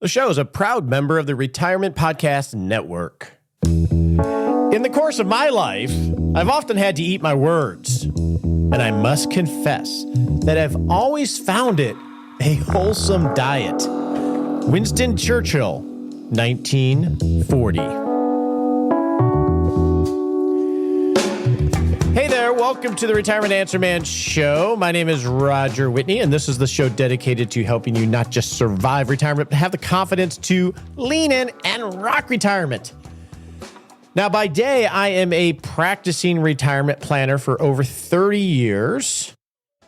The show is a proud member of the Retirement Podcast Network. In the course of my life, I've often had to eat my words, and I must confess that I've always found it a wholesome diet. Winston Churchill, 1940. Hey there, welcome to the Retirement Answer Man Show. My name is Roger Whitney, and this is the show dedicated to helping you not just survive retirement, but have the confidence to lean in and rock retirement. Now, by day, I am a practicing retirement planner for over 30 years,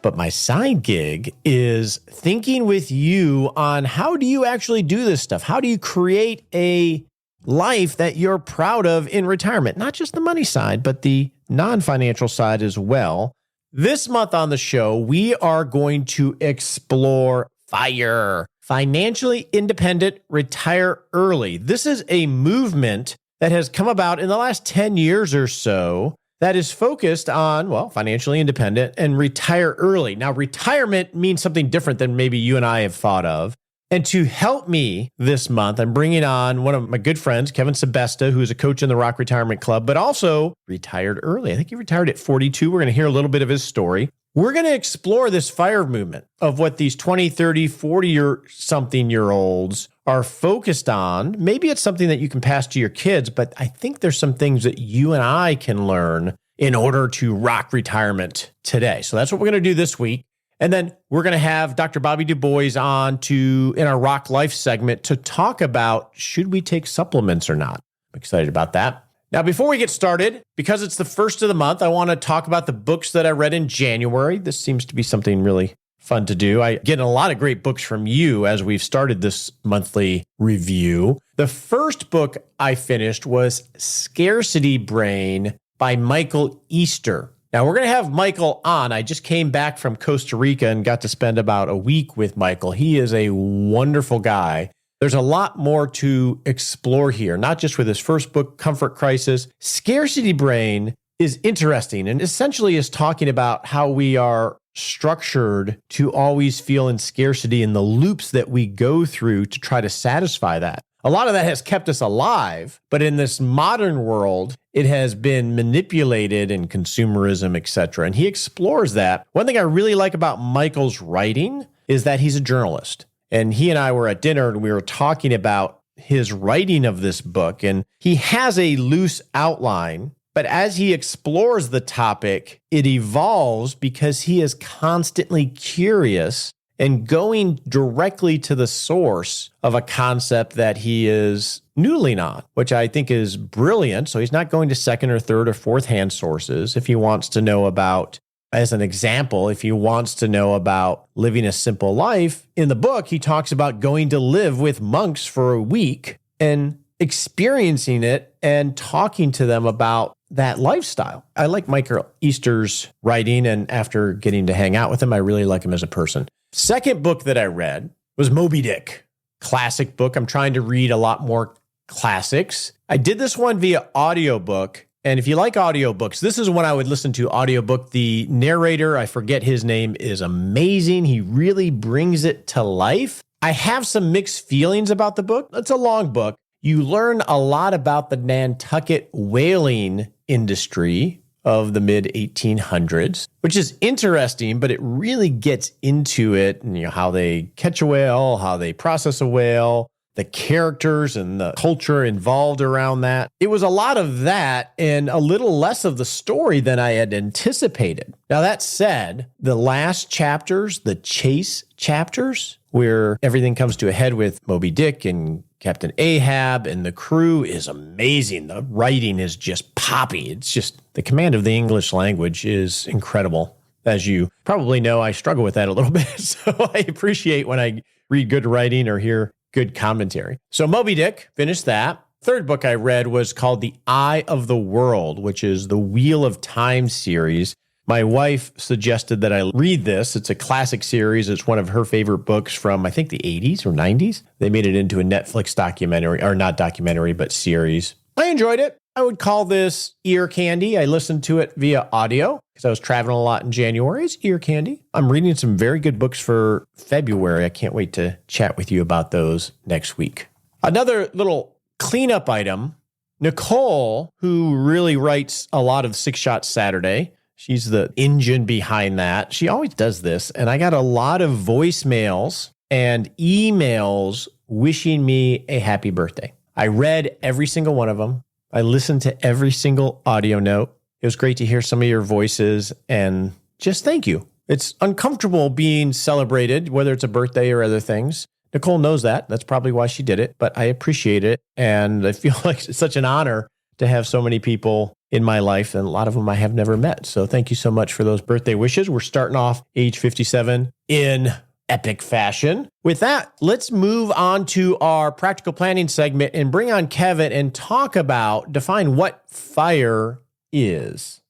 but my side gig is thinking with you on how do you actually do this stuff? How do you create a life that you're proud of in retirement? Not just the money side, but the non-financial side as well. This month on the show, we are going to explore FIRE, Financially Independent, Retire Early. This is a movement that has come about in the last 10 years or so that is focused on, well, financially independent and retire early. Now, retirement means something different than maybe you and I have thought of. And to help me this month, I'm bringing on one of my good friends, Kevin Sebesta, who's a coach in the Rock Retirement Club, but also retired early. I think he retired at 42. We're going to hear a little bit of his story. We're going to explore this FIRE movement of what these 20, 30, 40-something-year-olds are focused on. Maybe it's something that you can pass to your kids, but I think there's some things that you and I can learn in order to rock retirement today. So that's what we're going to do this week. And then we're going to have Dr. Bobby Dubois on in our Rock Life segment to talk about, should we take supplements or not? I'm excited about that. Now, before we get started, because it's the first of the month, I want to talk about the books that I read in January. This seems to be something really fun to do. I get a lot of great books from you as we've started this monthly review. The first book I finished was Scarcity Brain by Michael Easter. Now, we're going to have Michael on. I just came back from Costa Rica and got to spend about a week with Michael. He is a wonderful guy. There's a lot more to explore here, not just with his first book, Comfort Crisis. Scarcity Brain is interesting and essentially is talking about how we are structured to always feel in scarcity and the loops that we go through to try to satisfy that. A lot of that has kept us alive, but in this modern world, it has been manipulated in consumerism, etc. And he explores that. One thing I really like about Michael's writing is that he's a journalist. And he and I were at dinner and we were talking about his writing of this book. And he has a loose outline, but as he explores the topic, it evolves because he is constantly curious and going directly to the source of a concept that he is noodling on, which I think is brilliant. So he's not going to second or third or fourth hand sources. If he wants to know about, as an example, if he wants to know about living a simple life, in the book, he talks about going to live with monks for a week and experiencing it and talking to them about that lifestyle. I like Michael Easter's writing, and after getting to hang out with him, I really like him as a person. Second book that I read was Moby Dick, classic book. I'm trying to read a lot more classics. I did this one via audiobook. And if you like audiobooks, this is one I would listen to audiobook. The narrator, I forget his name, is amazing. He really brings it to life. I have some mixed feelings about the book. It's a long book. You learn a lot about the Nantucket whaling industry of the mid-1800s, which is interesting, but it really gets into it, and how they catch a whale, how they process a whale, the characters and the culture involved around that. It was a lot of that and a little less of the story than I had anticipated. Now, that said, the last chapters, the chase chapters, where everything comes to a head with Moby Dick and Captain Ahab and the crew, is amazing. The writing is just poppy. It's just, the command of the English language is incredible. As you probably know, I struggle with that a little bit. So I appreciate when I read good writing or hear good commentary. So Moby Dick, finished that. Third book I read was called The Eye of the World, which is the Wheel of Time series. My wife suggested that I read this. It's a classic series. It's one of her favorite books from, I think, the 80s or 90s. They made it into a Netflix documentary, or not documentary, but series. I enjoyed it. I would call this ear candy. I listened to it via audio because I was traveling a lot in January. It's ear candy. I'm reading some very good books for February. I can't wait to chat with you about those next week. Another little cleanup item. Nicole, who really writes a lot of Six Shot Saturday, she's the engine behind that. She always does this. And I got a lot of voicemails and emails wishing me a happy birthday. I read every single one of them. I listened to every single audio note. It was great to hear some of your voices and just thank you. It's uncomfortable being celebrated, whether it's a birthday or other things. Nicole knows that. That's probably why she did it, but I appreciate it. And I feel like it's such an honor to have so many people in my life, and a lot of them I have never met. So thank you so much for those birthday wishes. We're starting off age 57 in epic fashion. With that, let's move on to our practical planning segment and bring on Kevin and define what FIRE is.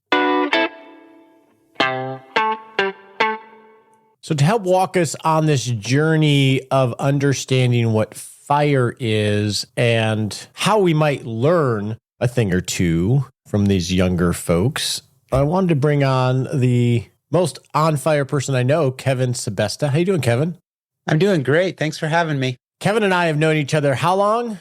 So to help walk us on this journey of understanding what FIRE is and how we might learn a thing or two from these younger folks, I wanted to bring on the most on fire person I know, Kevin Sebesta. How you doing, Kevin? I'm doing great. Thanks for having me. Kevin and I have known each other how long?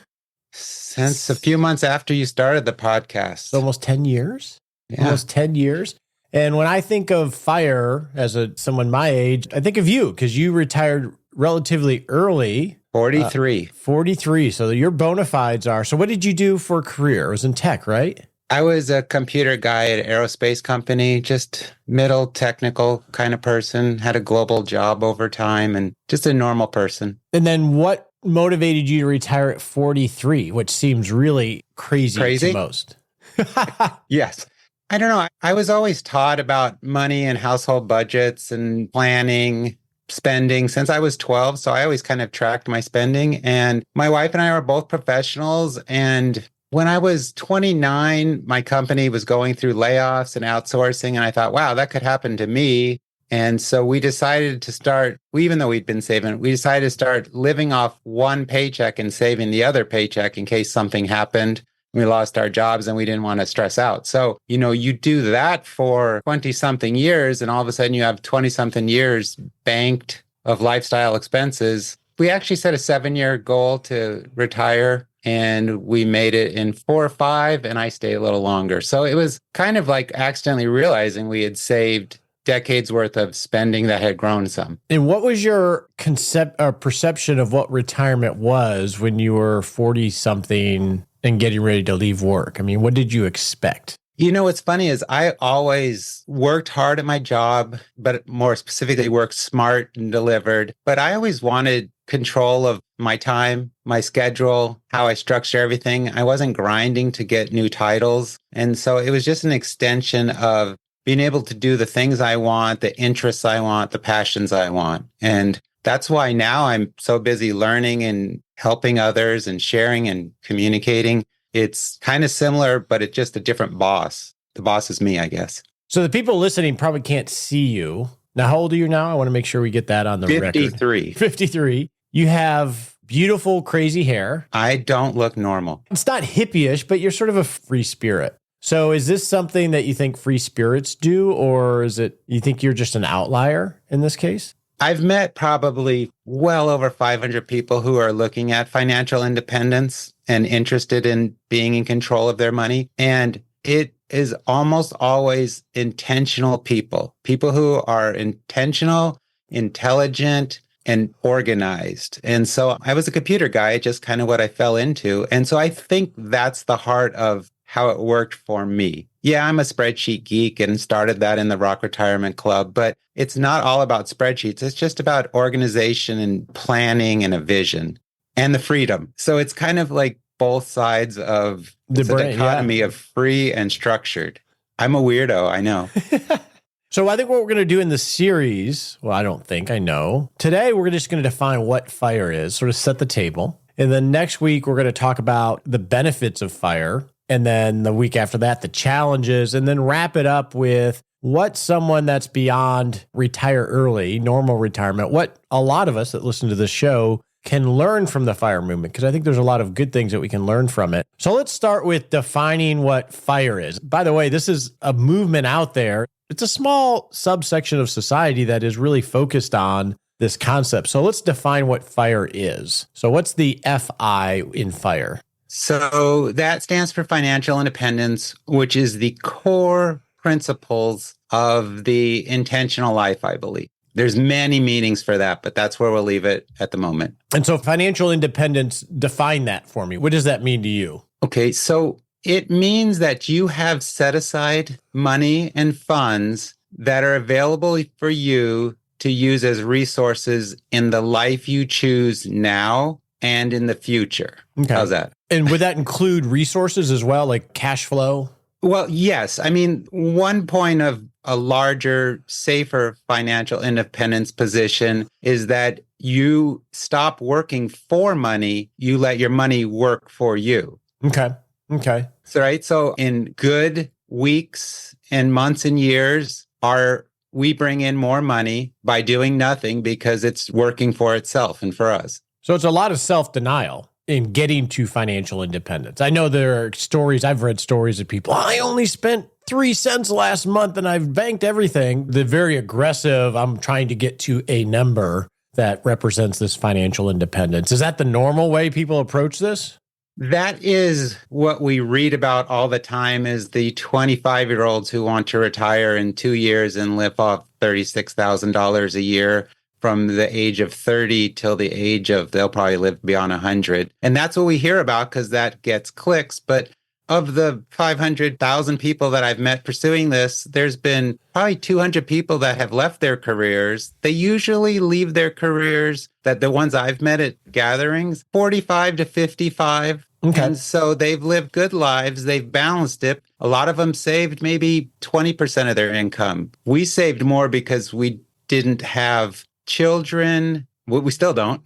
Since a few months after you started the podcast. Almost 10 years? Yeah. Almost 10 years. And when I think of FIRE as someone my age, I think of you because you retired relatively early. 43. 43. So your bona fides are. So what did you do for a career? It was in tech, right? I was a computer guy at an aerospace company, just middle technical kind of person, had a global job over time and just a normal person. And then what motivated you to retire at 43, which seems really crazy? To most? Yes. I don't know. I was always taught about money and household budgets and planning, spending since I was 12. So I always kind of tracked my spending. And my wife and I are both professionals. And when I was 29, my company was going through layoffs and outsourcing. And I thought, wow, that could happen to me. And so we decided to start, even though we'd been saving, we decided to start living off one paycheck and saving the other paycheck in case something happened. We lost our jobs and we didn't want to stress out. So, you do that for 20 something years and all of a sudden you have 20 something years banked of lifestyle expenses. We actually set a 7-year goal to retire and we made it in 4 or 5 and I stayed a little longer. So it was kind of like accidentally realizing we had saved decades worth of spending that had grown some. And what was your perception of what retirement was when you were 40 something and getting ready to leave work? I mean, what did you expect? What's funny is I always worked hard at my job, but more specifically worked smart and delivered. But I always wanted control of my time, my schedule, how I structure everything. I wasn't grinding to get new titles. And so it was just an extension of being able to do the things I want, the interests I want, the passions I want. And that's why now I'm so busy learning and helping others and sharing and communicating. It's kind of similar, but it's just a different boss. The boss is me, I guess. So the people listening probably can't see you. Now, how old are you now? I want to make sure we get that on the 53. record. 53. You have beautiful, crazy hair. I don't look normal. It's not hippie-ish, but you're sort of a free spirit. So is this something that you think free spirits do, or is it you think you're just an outlier in this case? I've met probably well over 500 people who are looking at financial independence and interested in being in control of their money. And it is almost always intentional people who are intentional, intelligent, and organized. And so I was a computer guy, just kind of what I fell into. And so I think that's the heart of how it worked for me. Yeah, I'm a spreadsheet geek and started that in the Rock Retirement Club, but it's not all about spreadsheets. It's just about organization and planning and a vision and the freedom. So it's kind of like both sides of the dichotomy of free and structured. I'm a weirdo, I know. So I think what we're going to do in the series, well, I don't think I know. Today, we're just going to define what FIRE is, sort of set the table. And then next week, we're going to talk about the benefits of FIRE. And then the week after that, the challenges, and then wrap it up with what someone that's beyond retire early, normal retirement, what a lot of us that listen to this show can learn from the FIRE movement? Because I think there's a lot of good things that we can learn from it. So let's start with defining what FIRE is. By the way, this is a movement out there. It's a small subsection of society that is really focused on this concept. So let's define what FIRE is. So what's the FI in FIRE? So that stands for financial independence, which is the core principles of the intentional life, I believe. There's many meanings for that, but that's where we'll leave it at the moment. And so financial independence, define that for me. What does that mean to you? Okay, so it means that you have set aside money and funds that are available for you to use as resources in the life you choose now and in the future. Okay. How's that? And would that include resources as well, like cash flow? Well, yes. I mean, one point of a larger, safer financial independence position is that you stop working for money, you let your money work for you. Okay. So in good weeks and months and years, we bring in more money by doing nothing because it's working for itself and for us. So it's a lot of self-denial in getting to financial independence. I know there are stories, I've read stories of people, I only spent 3 cents last month and I've banked everything. The very aggressive, I'm trying to get to a number that represents this financial independence. Is that the normal way people approach this? That is what we read about all the time, is the 25-year-olds who want to retire in 2 years and live off $36,000 a year from the age of 30 till the age of, they'll probably live beyond 100. And that's what we hear about because that gets clicks. But of the 500,000 people that I've met pursuing this, there's been probably 200 people that have left their careers. They usually leave their careers, that the ones I've met at gatherings, 45 to 55. Okay. And so they've lived good lives. They've balanced it. A lot of them saved maybe 20% of their income. We saved more because we didn't have children. We still don't.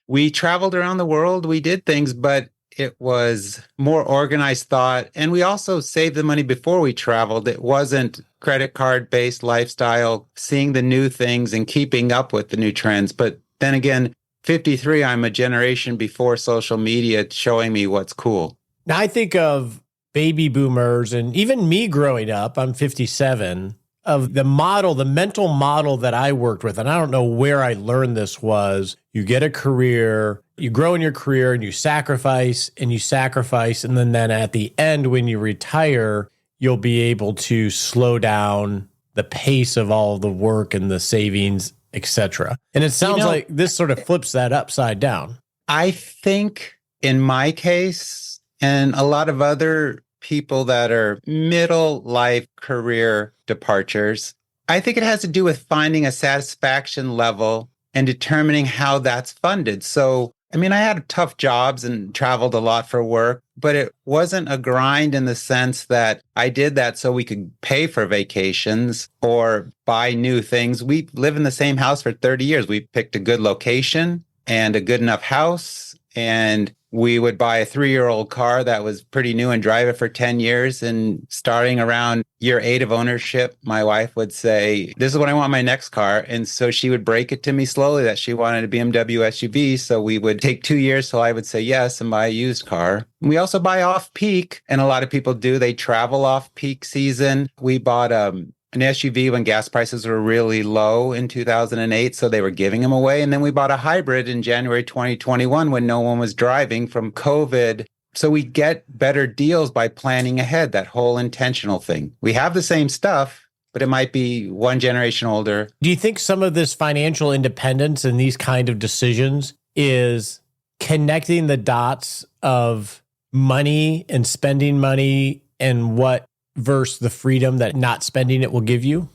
We traveled around the world. We did things, but it was more organized thought. And we also saved the money before we traveled. It wasn't credit card based lifestyle, seeing the new things and keeping up with the new trends. But then again, 53, I'm a generation before social media showing me what's cool. Now I think of baby boomers and even me growing up, I'm 57, of the model, the mental model that I worked with. And I don't know where I learned this was you get a career, you grow in your career and you sacrifice and you sacrifice. And then at the end, when you retire, you'll be able to slow down the pace of all the work and the savings, etc. And it sounds like this sort of flips that upside down. I think in my case, and a lot of other people that are middle life career departures, I think it has to do with finding a satisfaction level and determining how that's funded. So, I mean, I had tough jobs and traveled a lot for work, but it wasn't a grind in the sense that I did that so we could pay for vacations or buy new things. We live in the same house for 30 years. We picked a good location and a good enough house, and we would buy a 3-year-old car that was pretty new and drive it for 10 years. And starting around year 8 of ownership, my wife would say, this is what I want my next car. And so she would break it to me slowly that she wanted a BMW SUV. So we would take 2 years till I would say yes and buy a used car. We also buy off peak. And a lot of people do. They travel off peak season. We bought an SUV when gas prices were really low in 2008, so they were giving them away. And then we bought a hybrid in January 2021 when no one was driving from COVID. So we get better deals by planning ahead, that whole intentional thing. We have the same stuff, but it might be one generation older. Do you think some of this financial independence and these kind of decisions is connecting the dots of money and spending money and what versus the freedom that not spending it will give you?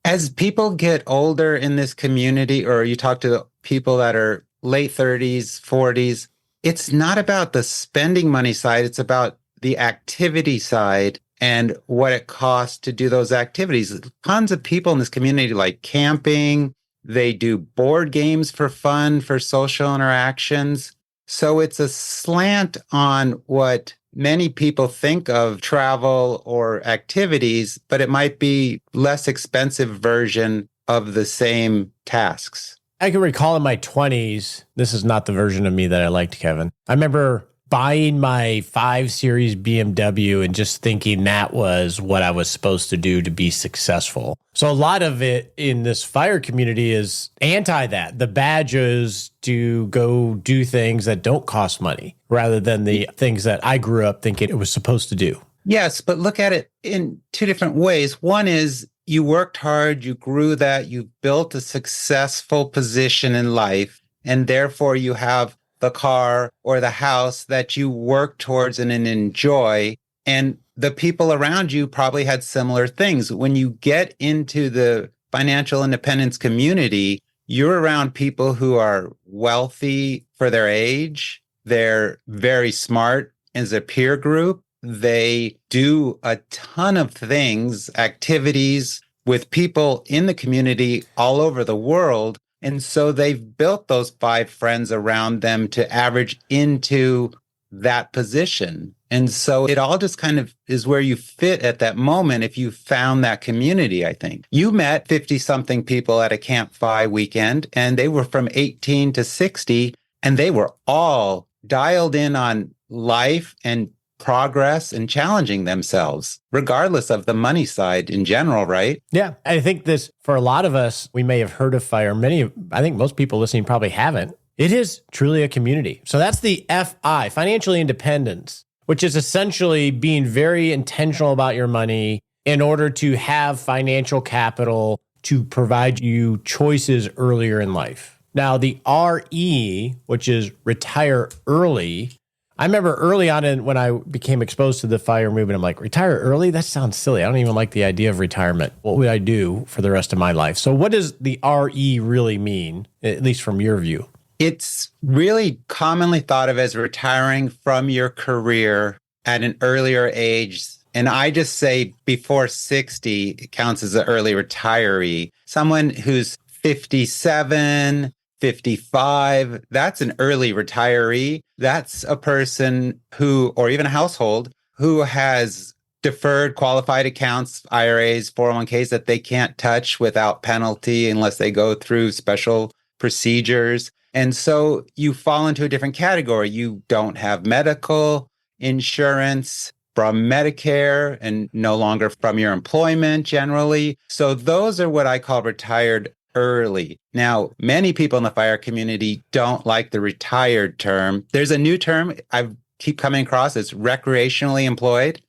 As people get older in this community, or you talk to the people that are late 30s, 40s, it's not about the spending money side. It's about the activity side and what it costs to do those activities. Tons of people in this community like camping. They do board games for fun, for social interactions. So it's a slant on what many people think of travel or activities, but it might be less expensive version of the same tasks. I can recall in my 20s, this is not the version of me that I liked, Kevin. I remember buying my 5 Series BMW and just thinking that was what I was supposed to do to be successful. So a lot of it in this fire community is anti that. The badge is to go do things that don't cost money rather than the things that I grew up thinking it was supposed to do. Yes, but look at it in two different ways. One is you worked hard, you grew that, you built a successful position in life, and therefore you have the car or the house that you work towards and enjoy. And the people around you probably had similar things. When you get into the financial independence community, you're around people who are wealthy for their age. They're very smart as a peer group. They do a ton of things, activities with people in the community all over the world. And so they've built those 5 friends around them to average into that position. And so it all just kind of is where you fit at that moment if you found that community, I think. You met 50-something people at a Camp FI weekend, and they were from 18 to 60, and they were all dialed in on life and progress and challenging themselves, regardless of the money side in general, right? Yeah. I think this, for a lot of us, we may have heard of fire. I think most people listening probably haven't. It is truly a community. So that's the FI, financial independence, which is essentially being very intentional about your money in order to have financial capital to provide you choices earlier in life. Now, the RE, which is retire early, I remember early on when I became exposed to the FIRE movement, I'm like, retire early? That sounds silly. I don't even like the idea of retirement. What would I do for the rest of my life? So what does the RE really mean, at least from your view? It's really commonly thought of as retiring from your career at an earlier age. And I just say before 60 it counts as an early retiree. Someone who's 57, 55, that's an early retiree. That's a person who, or even a household, who has deferred qualified accounts, IRAs, 401ks that they can't touch without penalty unless they go through special procedures. And so you fall into a different category. You don't have medical insurance from Medicare and no longer from your employment generally. So those are what I call retired early. Now, many people in the fire community don't like the retired term. There's a new term I keep coming across. It's recreationally employed.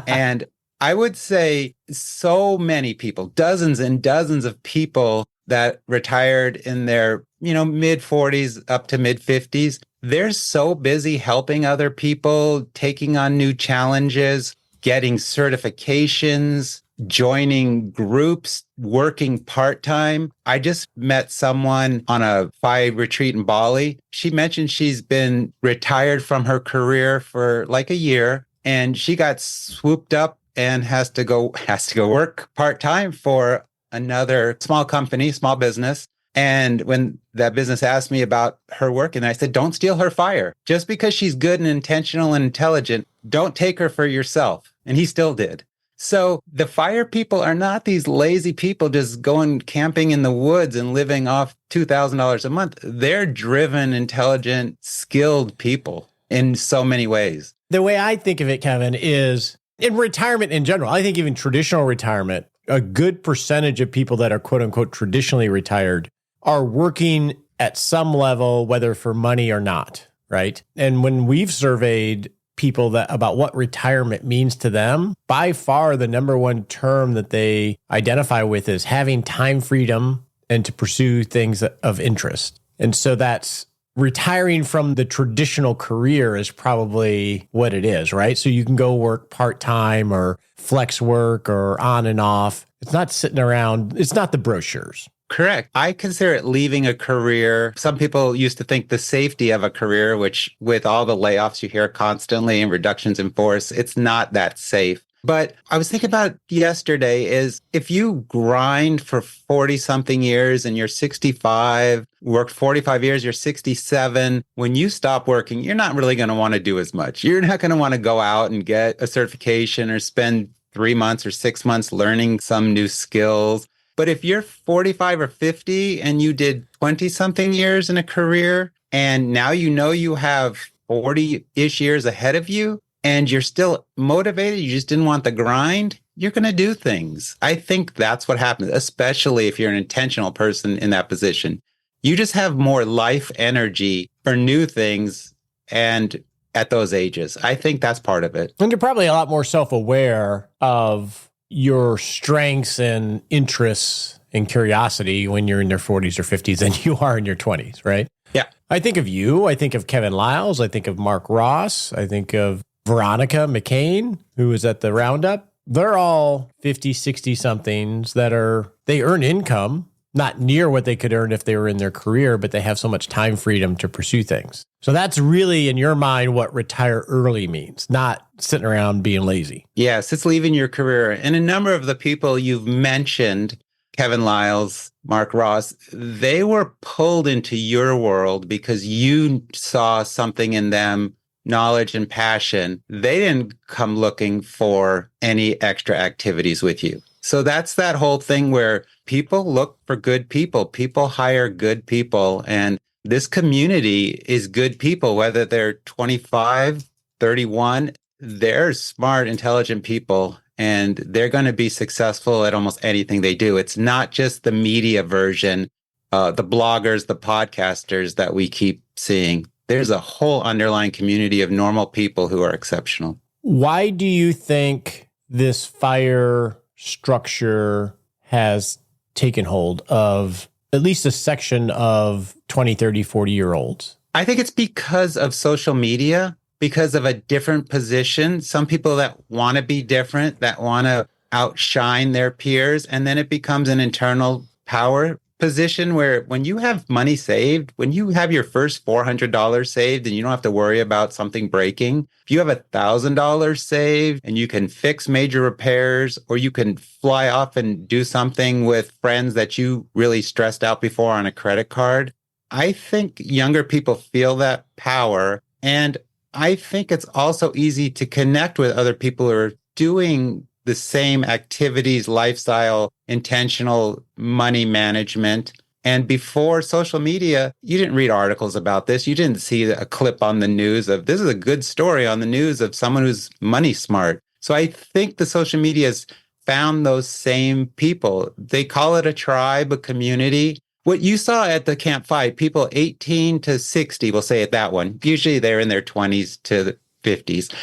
And I would say so many people, dozens and dozens of people that retired in their, mid 40s up to mid 50s, they're so busy helping other people, taking on new challenges, getting certifications, joining groups, working part-time. I just met someone on a FI retreat in Bali. She mentioned she's been retired from her career for like a year, and she got swooped up and has to go work part-time for another small company, small business. And when that business asked me about her work, and I said, don't steal her fire. Just because she's good and intentional and intelligent, don't take her for yourself. And he still did. So the fire people are not these lazy people just going camping in the woods and living off $2,000 a month. They're driven, intelligent, skilled people in so many ways. The way I think of it, Kevin, is in retirement in general. I think even traditional retirement, a good percentage of people that are quote unquote traditionally retired are working at some level, whether for money or not, right? And when we've surveyed people about what retirement means to them, by far the number one term that they identify with is having time freedom and to pursue things of interest. And so that's retiring from the traditional career is probably what it is, right? So you can go work part-time or flex work or on and off. It's not sitting around. It's not the brochures. Correct. I consider it leaving a career. Some people used to think the safety of a career, which with all the layoffs you hear constantly and reductions in force, it's not that safe. But I was thinking about yesterday is if you grind for 40 something years and you're 65, worked 45 years, you're 67, when you stop working, you're not really going to want to do as much. You're not going to want to go out and get a certification or spend 3 months or 6 months learning some new skills. But if you're 45 or 50 and you did 20 something years in a career, and now you have 40-ish years ahead of you, and you're still motivated, you just didn't want the grind, you're going to do things. I think that's what happens, especially if you're an intentional person in that position. You just have more life energy for new things and at those ages. I think that's part of it. And you're probably a lot more self-aware of your strengths and interests and curiosity when you're in your 40s or 50s than you are in your 20s, right? Yeah. I think of you. I think of Kevin Liles. I think of Mark Ross. I think of Veronica McCain, who was at the Roundup. They're all 50, 60 somethings they earn income, not near what they could earn if they were in their career, but they have so much time freedom to pursue things. So that's really, in your mind, what retire early means, not sitting around being lazy. Yes, it's leaving your career. And a number of the people you've mentioned, Kevin Liles, Mark Ross, they were pulled into your world because you saw something in them, knowledge and passion. They didn't come looking for any extra activities with you. So that's that whole thing where people look for good people. People hire good people. And this community is good people, whether they're 25, 31, they're smart, intelligent people, and they're going to be successful at almost anything they do. It's not just the media version, the bloggers, the podcasters that we keep seeing. There's a whole underlying community of normal people who are exceptional. Why do you think this FIRE structure has taken hold of at least a section of 20, 30, 40-year-olds? I think it's because of social media, because of a different position. Some people that want to be different, that want to outshine their peers, and then it becomes an internal power position where when you have money saved, when you have your first $400 saved and you don't have to worry about something breaking, if you have $1,000 saved and you can fix major repairs, or you can fly off and do something with friends that you really stressed out before on a credit card, I think younger people feel that power. And I think it's also easy to connect with other people who are doing the same activities, lifestyle, intentional money management. And before social media, you didn't read articles about this. You didn't see a clip on the news of this is a good story on the news of someone who's money smart. So I think the social media has found those same people. They call it a tribe, a community. What you saw at the Camp 5, people 18 to 60, we'll say it that one. Usually they're in their 20s to the 50s.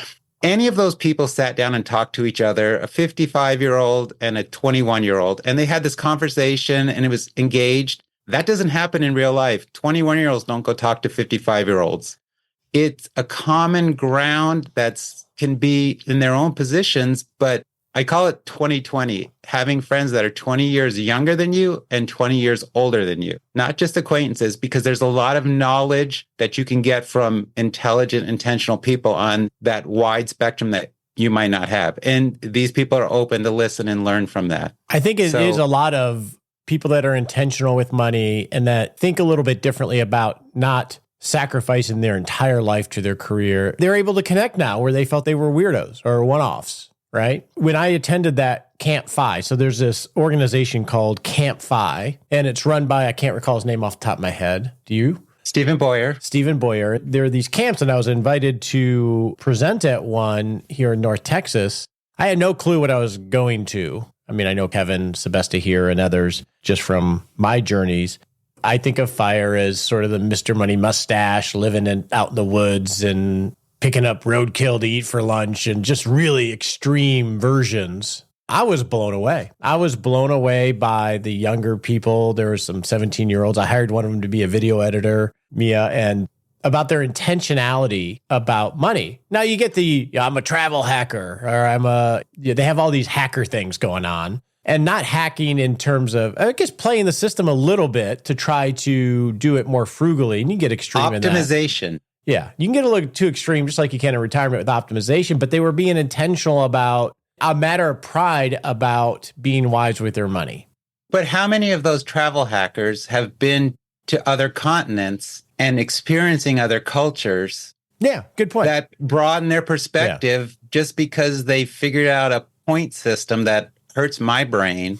Any of those people sat down and talked to each other, a 55-year-old and a 21-year-old, and they had this conversation and it was engaged. That doesn't happen in real life. 21-year-olds don't go talk to 55-year-olds. It's a common ground that can be in their own positions, but I call it 2020, having friends that are 20 years younger than you and 20 years older than you, not just acquaintances, because there's a lot of knowledge that you can get from intelligent, intentional people on that wide spectrum that you might not have. And these people are open to listen and learn from that. I think it is a lot of people that are intentional with money and that think a little bit differently about not sacrificing their entire life to their career. They're able to connect now where they felt they were weirdos or one-offs. Right? When I attended that Camp Fi, so there's this organization called Camp Fi, and it's run by, I can't recall his name off the top of my head. Do you? Stephen Boyer. Stephen Boyer. There are these camps, and I was invited to present at one here in North Texas. I had no clue what I was going to. I mean, I know Kevin, Sebesta here, and others just from my journeys. I think of FIRE as sort of the Mr. Money mustache, living out in the woods and picking up roadkill to eat for lunch and just really extreme versions. I was blown away. I was blown away by the younger people. There were some 17-year-olds. I hired one of them to be a video editor, Mia, and about their intentionality about money. Now you get I'm a travel hacker, or they have all these hacker things going on, and not hacking in terms of, I guess, playing the system a little bit to try to do it more frugally. And you get extreme in that. Optimization. Yeah, you can get a little too extreme, just like you can in retirement with optimization, but they were being intentional about a matter of pride about being wise with their money. But how many of those travel hackers have been to other continents and experiencing other cultures? Yeah, good point. That broaden their perspective just because they figured out a point system that hurts my brain.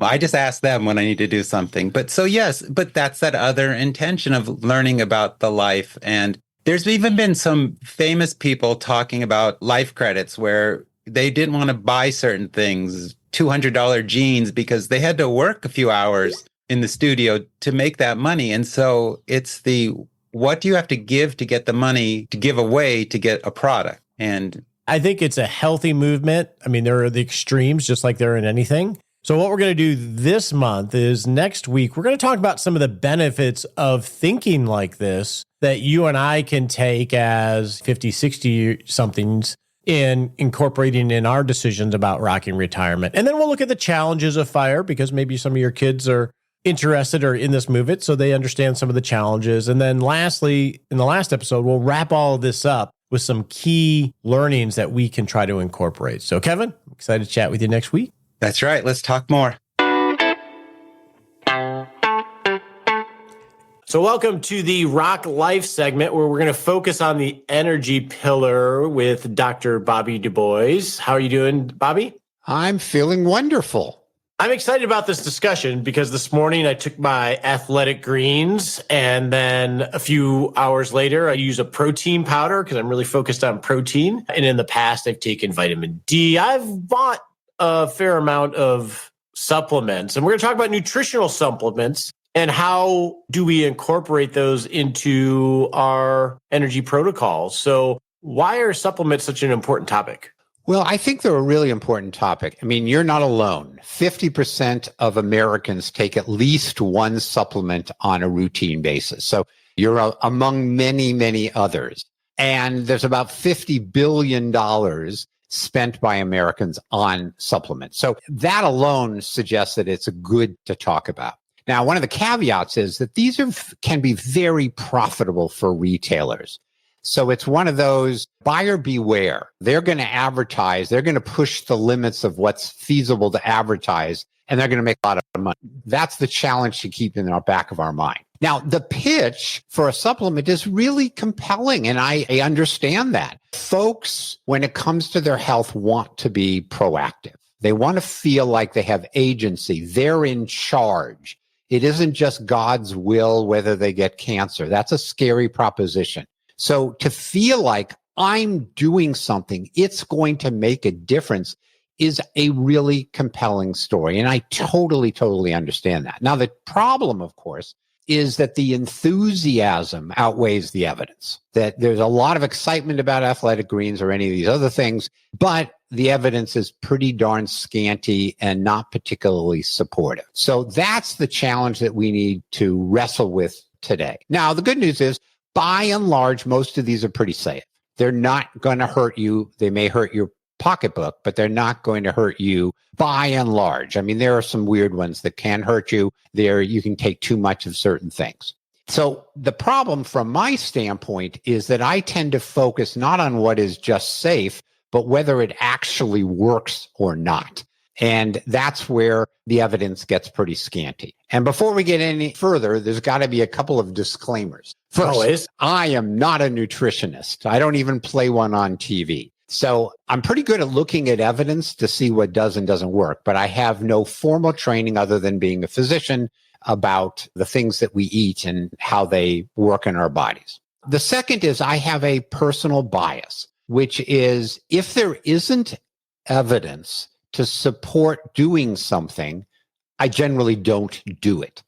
I just ask them when I need to do something. But so, yes, but that's that other intention of learning about the life. And there's even been some famous people talking about life credits where they didn't want to buy certain things, $200 jeans, because they had to work a few hours in the studio to make that money. And so it's what do you have to give to get the money to give away to get a product? And I think it's a healthy movement. I mean, there are the extremes, just like there are in anything. So what we're going to do this month is next week, we're going to talk about some of the benefits of thinking like this that you and I can take as 50, 60 somethings in incorporating in our decisions about rocking retirement. And then we'll look at the challenges of FIRE, because maybe some of your kids are interested or in this movement, so they understand some of the challenges. And then lastly, in the last episode, we'll wrap all of this up with some key learnings that we can try to incorporate. So Kevin, I'm excited to chat with you next week. That's right. Let's talk more. So welcome to the Rock Life segment, where we're going to focus on the energy pillar with Dr. Bobby Dubois. How are you doing, Bobby? I'm feeling wonderful. I'm excited about this discussion because this morning I took my athletic greens, and then a few hours later I use a protein powder because I'm really focused on protein. And in the past I've taken vitamin D. I've bought a fair amount of supplements, and we're going to talk about nutritional supplements and how do we incorporate those into our energy protocols. So why are supplements such an important topic? Well, I think they're a really important topic. I mean, you're not alone. 50% of Americans take at least one supplement on a routine basis. So you're among many, many others. And there's about $50 billion spent by Americans on supplements. So that alone suggests that it's good to talk about. Now, one of the caveats is that these can be very profitable for retailers. So it's one of those buyer beware. They're going to advertise. They're going to push the limits of what's feasible to advertise, and they're going to make a lot of money. That's the challenge to keep in our back of our mind. Now, the pitch for a supplement is really compelling, and I understand that. Folks, when it comes to their health, want to be proactive. They want to feel like they have agency. They're in charge. It isn't just God's will whether they get cancer. That's a scary proposition. So to feel like I'm doing something, it's going to make a difference, is a really compelling story. And I totally understand that. Now, the problem, of course, is that the enthusiasm outweighs the evidence, that there's a lot of excitement about athletic greens or any of these other things, but the evidence is pretty darn scanty and not particularly supportive. So that's the challenge that we need to wrestle with today. Now, the good news is, by and large, most of these are pretty safe. They're not going to hurt you. They may hurt your pocketbook, but they're not going to hurt you by and large. I mean, there are some weird ones that can hurt you. You can take too much of certain things. So the problem from my standpoint is that I tend to focus not on what is just safe, but whether it actually works or not. And that's where the evidence gets pretty scanty. And before we get any further, there's got to be a couple of disclaimers. First, I am not a nutritionist. I don't even play one on TV. So I'm pretty good at looking at evidence to see what does and doesn't work, but I have no formal training other than being a physician about the things that we eat and how they work in our bodies. The second is I have a personal bias, which is if there isn't evidence to support doing something, I generally don't do it.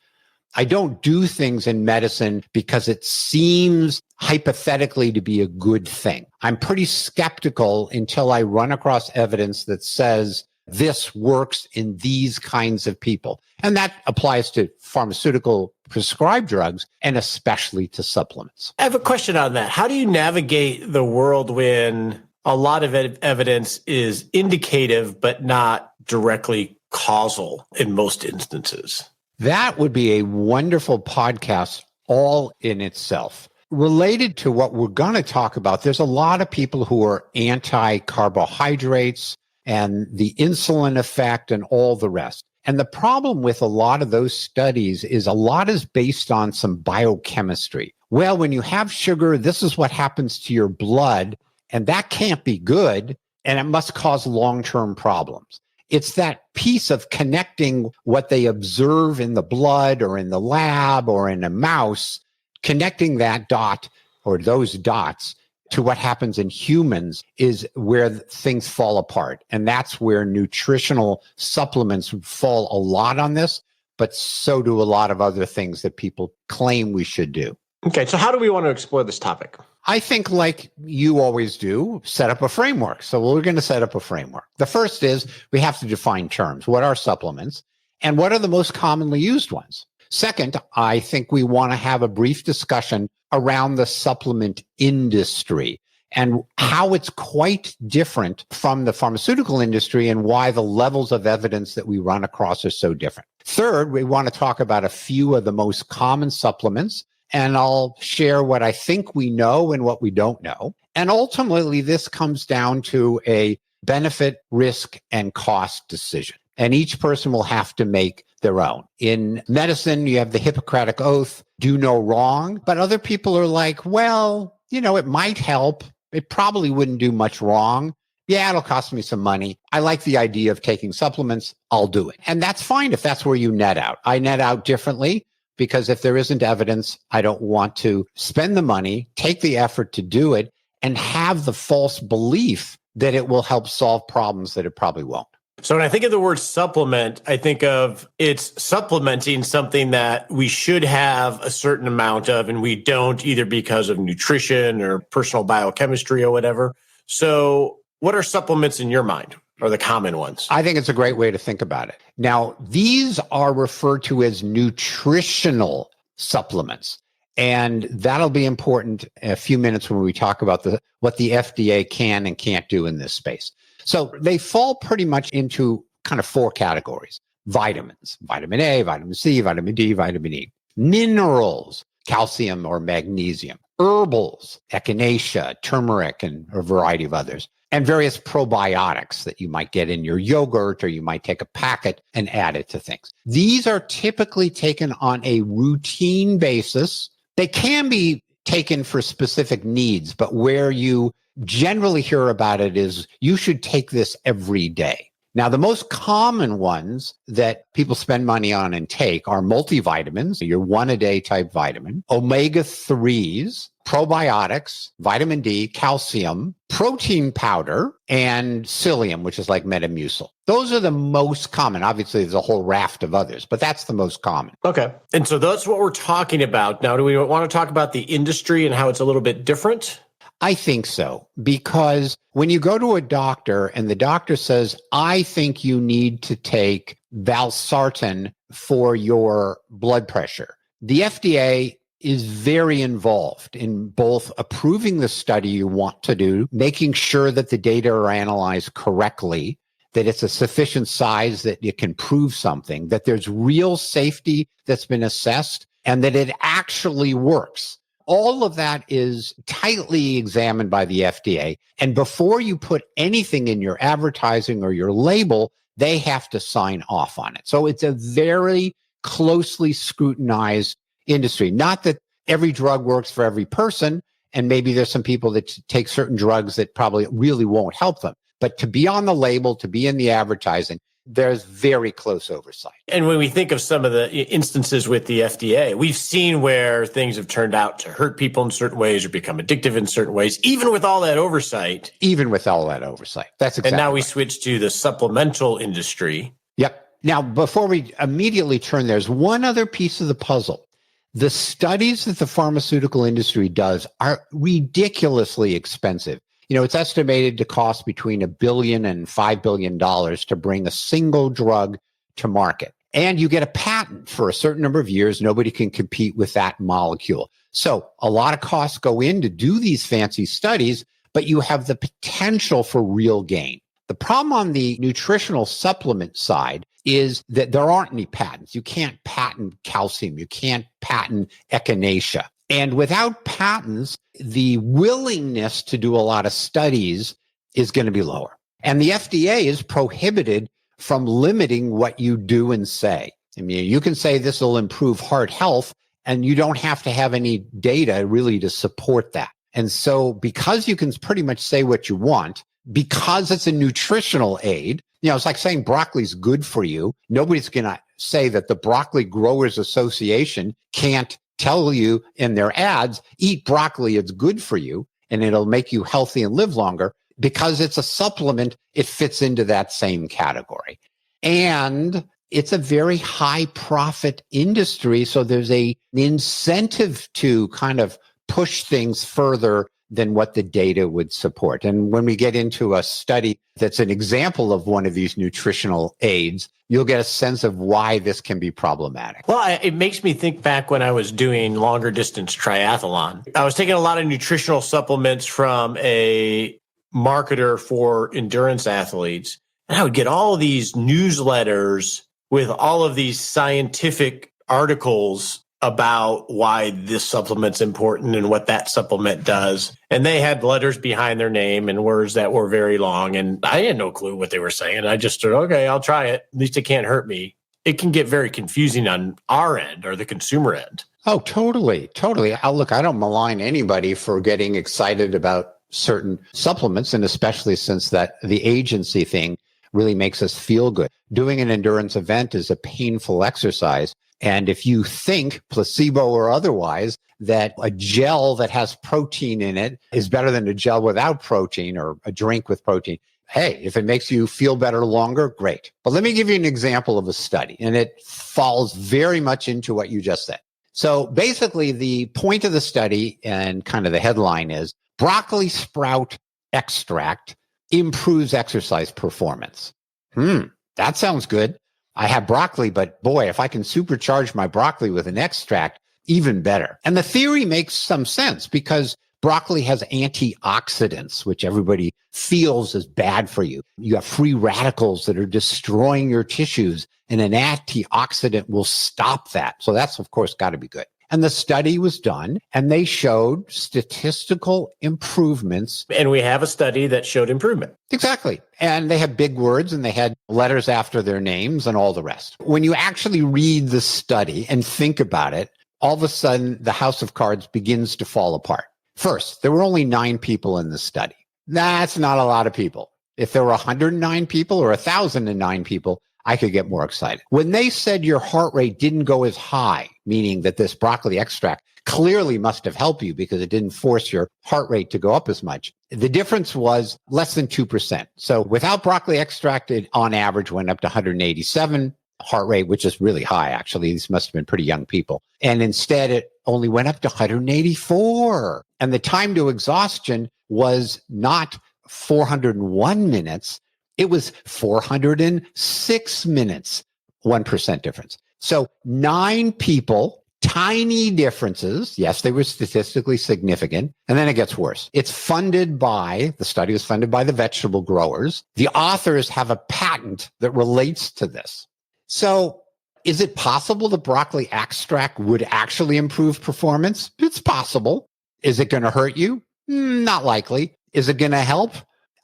I don't do things in medicine because it seems hypothetically to be a good thing. I'm pretty skeptical until I run across evidence that says this works in these kinds of people. And that applies to pharmaceutical prescribed drugs and especially to supplements. I have a question on that. How do you navigate the world when a lot of evidence is indicative but not directly causal in most instances? That would be a wonderful podcast all in itself. Related to what we're going to talk about, there's a lot of people who are anti-carbohydrates and the insulin effect and all the rest. And the problem with a lot of those studies is a lot is based on some biochemistry. Well, when you have sugar, this is what happens to your blood, and that can't be good, and it must cause long-term problems. It's that piece of connecting what they observe in the blood or in the lab or in a mouse, connecting that dot or those dots to what happens in humans is where things fall apart. And that's where nutritional supplements fall a lot on this, but so do a lot of other things that people claim we should do. Okay, so how do we want to explore this topic? I think, like you always do, set up a framework. So we're going to set up a framework. The first is we have to define terms. What are supplements and what are the most commonly used ones? Second, I think we want to have a brief discussion around the supplement industry and how it's quite different from the pharmaceutical industry and why the levels of evidence that we run across are so different. Third, we want to talk about a few of the most common supplements, and I'll share what I think we know and what we don't know. And ultimately, this comes down to a benefit, risk, and cost decision. And each person will have to make their own. In medicine, you have the Hippocratic Oath, do no wrong. But other people are like, well, it might help. It probably wouldn't do much wrong. Yeah, it'll cost me some money. I like the idea of taking supplements. I'll do it. And that's fine if that's where you net out. I net out differently because if there isn't evidence, I don't want to spend the money, take the effort to do it, and have the false belief that it will help solve problems that it probably won't. So when I think of the word supplement, I think of it's supplementing something that we should have a certain amount of, and we don't, either because of nutrition or personal biochemistry or whatever. So what are supplements in your mind, or the common ones? I think it's a great way to think about it. Now, these are referred to as nutritional supplements. And that'll be important in a few minutes when we talk about what the FDA can and can't do in this space. So they fall pretty much into kind of four categories: vitamins, vitamin A, vitamin C, vitamin D, vitamin E; minerals, calcium or magnesium; herbals, echinacea, turmeric, and a variety of others; and various probiotics that you might get in your yogurt, or you might take a packet and add it to things. These are typically taken on a routine basis. They can be taken for specific needs, but where you generally hear about it is you should take this every day. Now, the most common ones that people spend money on and take are multivitamins, your one-a-day type vitamin, omega-3s, probiotics, vitamin D, calcium, protein powder, and psyllium, which is like Metamucil. Those are the most common. Obviously, there's a whole raft of others, but that's the most common. Okay. And so that's what we're talking about. Now, do we want to talk about the industry and how it's a little bit different? I think so, because when you go to a doctor and the doctor says, I think you need to take valsartan for your blood pressure, the FDA is very involved in both approving the study you want to do, making sure that the data are analyzed correctly, that it's a sufficient size that it can prove something, that there's real safety that's been assessed, and that it actually works. All of that is tightly examined by the FDA. And before you put anything in your advertising or your label, they have to sign off on it. So it's a very closely scrutinized industry. Not that every drug works for every person, and maybe there's some people that take certain drugs that probably really won't help them. But to be on the label, to be in the advertising, there's very close oversight. And when we think of some of the instances with the FDA, we've seen where things have turned out to hurt people in certain ways or become addictive in certain ways, even with all that oversight. Even with all that oversight. That's exactly. And now we right. switch to the supplemental industry. Yep. Now, before we immediately turn, there's one other piece of the puzzle. The studies that the pharmaceutical industry does are ridiculously expensive. It's estimated to cost between $1 billion and $5 billion to bring a single drug to market. And you get a patent for a certain number of years. Nobody can compete with that molecule. So a lot of costs go in to do these fancy studies, but you have the potential for real gain. The problem on the nutritional supplement side is that there aren't any patents. You can't patent calcium. You can't patent echinacea. And without patents, the willingness to do a lot of studies is going to be lower. And the FDA is prohibited from limiting what you do and say. I mean, you can say this will improve heart health, and you don't have to have any data really to support that. And so because you can pretty much say what you want, because it's a nutritional aid, It's like saying broccoli's good for you. Nobody's going to say that the Broccoli Growers Association can't tell you in their ads, eat broccoli, it's good for you, and it'll make you healthy and live longer. Because it's a supplement, it fits into that same category. And it's a very high profit industry. So there's an incentive to kind of push things further than what the data would support. And when we get into a study that's an example of one of these nutritional aids, you'll get a sense of why this can be problematic. Well, it makes me think back when I was doing longer distance triathlon. I was taking a lot of nutritional supplements from a marketer for endurance athletes. And I would get all of these newsletters with all of these scientific articles about why this supplement's important and what that supplement does. And they had letters behind their name and words that were very long. And I had no clue what they were saying. I just said, okay, I'll try it. At least it can't hurt me. It can get very confusing on our end or the consumer end. Oh, totally. Totally. Look, I don't malign anybody for getting excited about certain supplements, and especially since that the agency thing really makes us feel good. Doing an endurance event is a painful exercise. And if you think, placebo or otherwise, that a gel that has protein in it is better than a gel without protein or a drink with protein, hey, if it makes you feel better longer, great. But let me give you an example of a study, and it falls very much into what you just said. So basically, the point of the study and kind of the headline is broccoli sprout extract improves exercise performance. That sounds good. I have broccoli, but boy, if I can supercharge my broccoli with an extract, even better. And the theory makes some sense because broccoli has antioxidants, which everybody feels is bad for you. You have free radicals that are destroying your tissues, and an antioxidant will stop that. So that's, of course, got to be good. And the study was done, and they showed statistical improvements. And we have a study that showed improvement. Exactly. And they had big words, and they had letters after their names and all the rest. When you actually read the study and think about it, all of a sudden, the house of cards begins to fall apart. First, there were only 9 people in the study. That's not a lot of people. If there were 109 people or 1,009 people, I could get more excited. When they said your heart rate didn't go as high, meaning that this broccoli extract clearly must have helped you because it didn't force your heart rate to go up as much, the difference was less than 2%. So without broccoli extract, it on average went up to 187 heart rate, which is really high, actually. These must have been pretty young people. And instead, it only went up to 184. And the time to exhaustion was not 401 minutes. It was 406 minutes, 1% difference. So 9 people, tiny differences. Yes, they were statistically significant. And then it gets worse. The study was funded by the vegetable growers. The authors have a patent that relates to this. So is it possible the broccoli extract would actually improve performance? It's possible. Is it going to hurt you? Not likely. Is it going to help?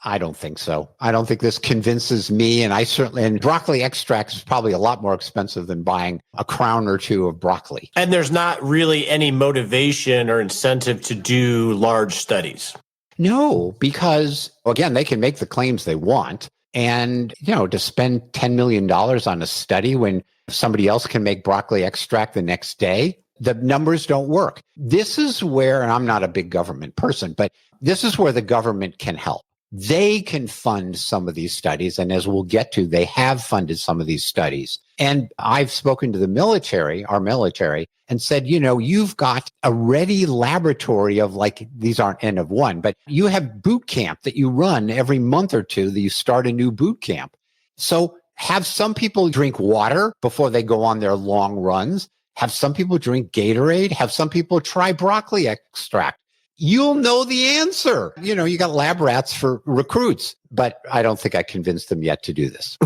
I don't think so. I don't think this convinces me. And broccoli extract is probably a lot more expensive than buying a crown or two of broccoli. And there's not really any motivation or incentive to do large studies. No, because again, they can make the claims they want. And, to spend $10 million on a study when somebody else can make broccoli extract the next day, the numbers don't work. This is where, and I'm not a big government person, but this is where the government can help. They can fund some of these studies. And as we'll get to, they have funded some of these studies. And I've spoken to our military, and said, you've got a ready laboratory of these aren't N of 1, but you have boot camp that you run every month or two that you start a new boot camp. So have some people drink water before they go on their long runs. Have some people drink Gatorade. Have some people try broccoli extract. You'll know the answer. You got lab rats for recruits, but I don't think I convinced them yet to do this.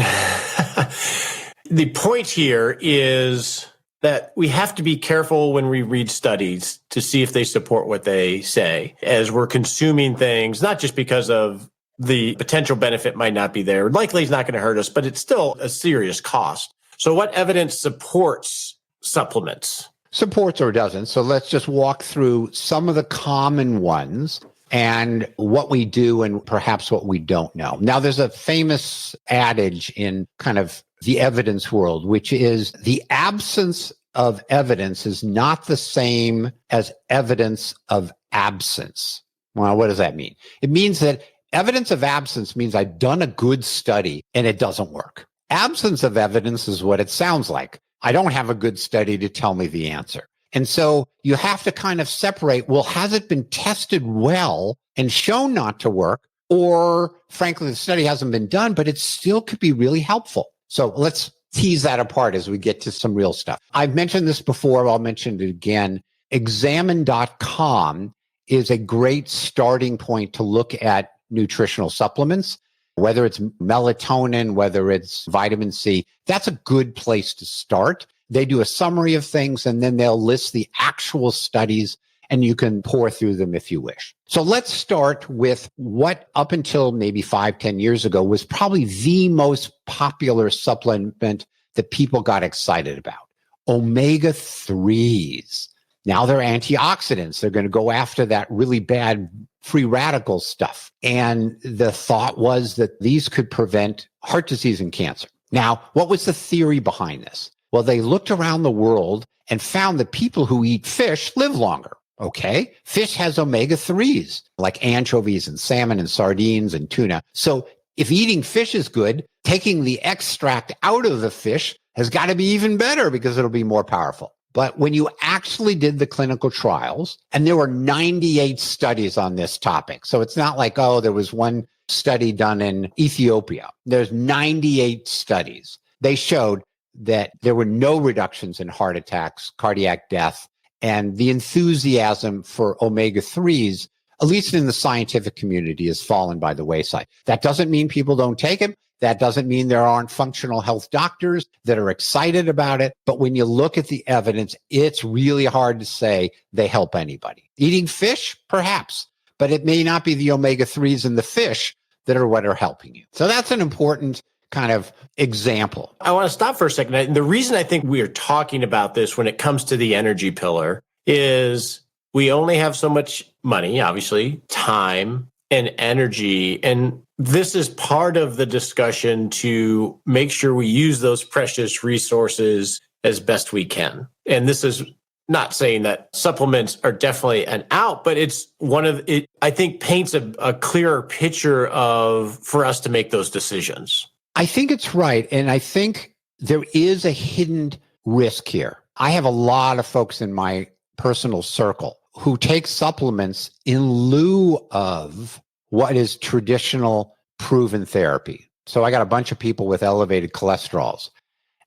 The point here is that we have to be careful when we read studies to see if they support what they say as we're consuming things, not just because of the potential benefit might not be there. Likely it's not going to hurt us, but it's still a serious cost. So what evidence supports supplements? Supports or doesn't. So let's just walk through some of the common ones. and what we do and perhaps what we don't know. Now, there's a famous adage in kind of the evidence world, which is the absence of evidence is not the same as evidence of absence. Well, what does that mean? It means that evidence of absence means I've done a good study and it doesn't work. Absence of evidence is what it sounds like. I don't have a good study to tell me the answer. And so you have to kind of separate, well, has it been tested well and shown not to work? Or frankly, the study hasn't been done, but it still could be really helpful. So let's tease that apart as we get to some real stuff. I've mentioned this before. I'll mention it again. Examine.com is a great starting point to look at nutritional supplements, whether it's melatonin, whether it's vitamin C. That's a good place to start. They do a summary of things and then they'll list the actual studies and you can pour through them if you wish. So let's start with what up until maybe 5-10 years ago was probably the most popular supplement that people got excited about. Omega-3s. Now they're antioxidants. They're going to go after that really bad free radical stuff. And the thought was that these could prevent heart disease and cancer. Now, what was the theory behind this? Well, they looked around the world and found that people who eat fish live longer. Okay. Fish has omega-3s like anchovies and salmon and sardines and tuna. So if eating fish is good, taking the extract out of the fish has got to be even better because it'll be more powerful. But when you actually did the clinical trials, and there were 98 studies on this topic. So it's not like, oh, there was one study done in Ethiopia. There's 98 studies. They showed that there were no reductions in heart attacks, cardiac death, and the enthusiasm for omega-3s, at least in the scientific community, has fallen by the wayside. That doesn't mean people don't take them. That doesn't mean there aren't functional health doctors that are excited about it. But when you look at the evidence, it's really hard to say they help anybody. Eating fish, perhaps, but it may not be the omega-3s in the fish that are what are helping you. So that's an important kind of example. I want to stop for a second. And the reason I think we are talking about this when it comes to the energy pillar is we only have so much money, obviously, time and energy. And this is part of the discussion to make sure we use those precious resources as best we can. And this is not saying that supplements are definitely an out, but it's one of it, I think, paints a clearer picture for us to make those decisions. I think it's right. And I think there is a hidden risk here. I have a lot of folks in my personal circle who take supplements in lieu of what is traditional proven therapy. So I got a bunch of people with elevated cholesterols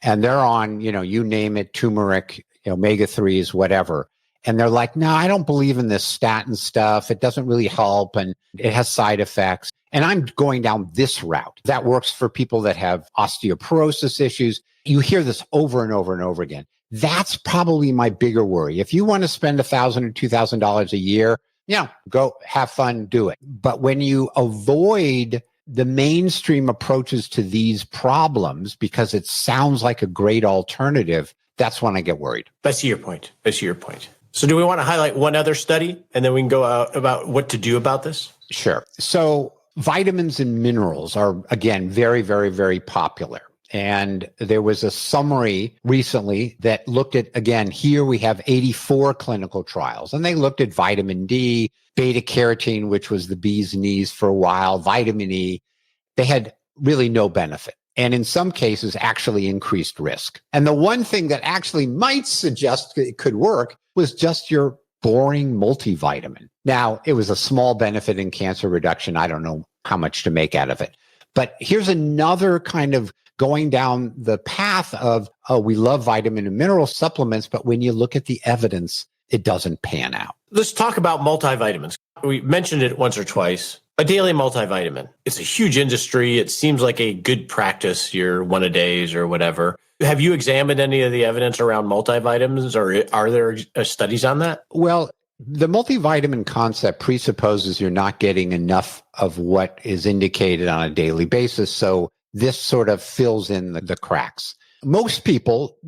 and they're on, you name it, turmeric, omega-3s, whatever. And they're like, no, I don't believe in this statin stuff. It doesn't really help and it has side effects. And I'm going down this route. That works for people that have osteoporosis issues. You hear this over and over and over again. That's probably my bigger worry. If you want to spend $1,000 or $2,000 a year, go have fun, do it. But when you avoid the mainstream approaches to these problems because it sounds like a great alternative, that's when I get worried. I see your point. So do we want to highlight one other study and then we can go out about what to do about this? Sure. So vitamins and minerals are, again, very, very, very popular. And there was a summary recently that looked at, again, here we have 84 clinical trials, and they looked at vitamin D, beta carotene, which was the bee's knees for a while, vitamin E. They had really no benefit. And in some cases, actually increased risk. And the one thing that actually might suggest it could work was just your boring multivitamin. Now, it was a small benefit in cancer reduction. I don't know how much to make out of it. But here's another kind of going down the path of, we love vitamin and mineral supplements, but when you look at the evidence, it doesn't pan out. Let's talk about multivitamins. We mentioned it once or twice. A daily multivitamin. It's a huge industry. It seems like a good practice, your one a days or whatever. Have you examined any of the evidence around multivitamins, or are there studies on that? Well, the multivitamin concept presupposes you're not getting enough of what is indicated on a daily basis. So this sort of fills in the cracks. Most people,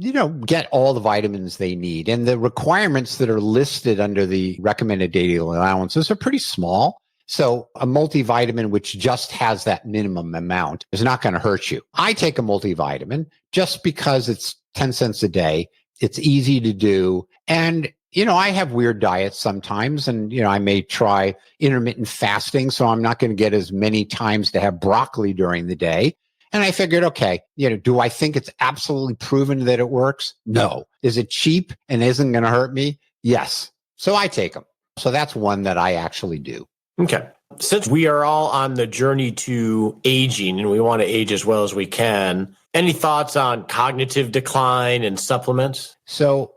get all the vitamins they need. And the requirements that are listed under the recommended daily allowances are pretty small. So a multivitamin, which just has that minimum amount, is not going to hurt you. I take a multivitamin just because it's 10 cents a day. It's easy to do. And, I have weird diets sometimes, and, I may try intermittent fasting. So I'm not going to get as many times to have broccoli during the day. And I figured, okay, do I think it's absolutely proven that it works? No. Is it cheap and isn't going to hurt me? Yes. So I take them. So that's one that I actually do. Okay. Since we are all on the journey to aging and we want to age as well as we can, any thoughts on cognitive decline and supplements? So